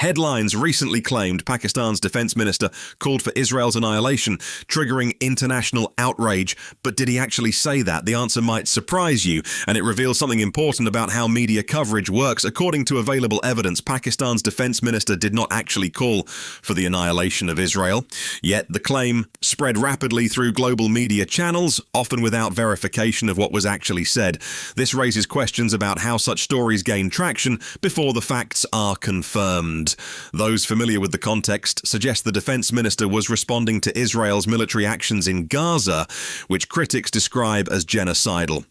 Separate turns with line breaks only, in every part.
Headlines recently claimed Pakistan's defense minister called for Israel's annihilation, triggering international outrage. But did he actually say that? The answer might surprise you, and it reveals something important about how media coverage works. According to available evidence, Pakistan's defense minister did not actually call for the annihilation of Israel. Yet the claim spread rapidly through global media channels, often without verification of what was actually said. This raises questions about how such stories gain traction before the facts are confirmed. Those familiar with the context suggest the defense minister was responding to Israel's military actions in Gaza, which critics describe as genocidal.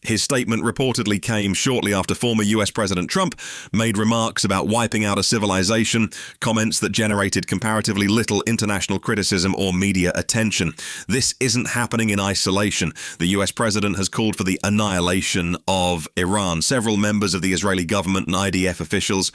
His statement reportedly came shortly after former US President Trump made remarks about wiping out a civilization, comments that generated comparatively little international criticism or media attention. This isn't happening in isolation. The US president has called for the annihilation of Iran. Several members of the Israeli government and IDF officials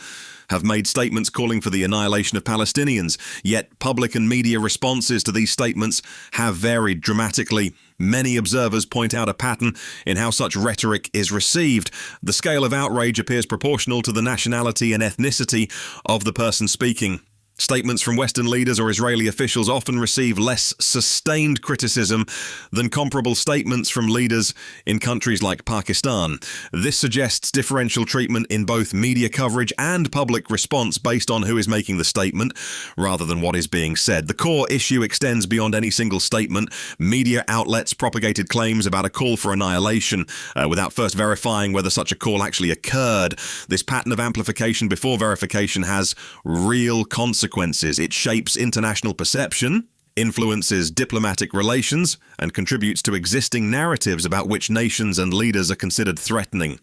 have made statements calling for the annihilation of Palestinians, yet public and media responses to these statements have varied dramatically. Many observers point out a pattern in how such rhetoric is received. The scale of outrage appears proportional to the nationality and ethnicity of the person speaking. Statements from Western leaders or Israeli officials often receive less sustained criticism than comparable statements from leaders in countries like Pakistan. This suggests differential treatment in both media coverage and public response based on who is making the statement, rather than what is being said. The core issue extends beyond any single statement. Media outlets propagated claims about a call for annihilation without first verifying whether such a call actually occurred. This pattern of amplification before verification has real consequences. It shapes international perception, influences diplomatic relations, and contributes to existing narratives about which nations and leaders are considered threatening.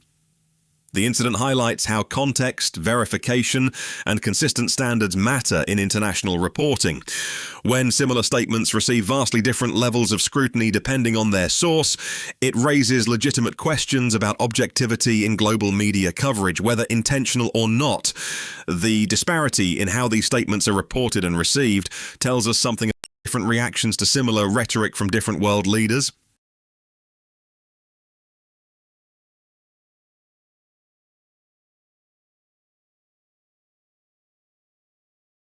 The incident highlights how context, verification, and consistent standards matter in international reporting. When similar statements receive vastly different levels of scrutiny depending on their source, it raises legitimate questions about objectivity in global media coverage, whether intentional or not. The disparity in how these statements are reported and received tells us something about different reactions to similar rhetoric from different world leaders.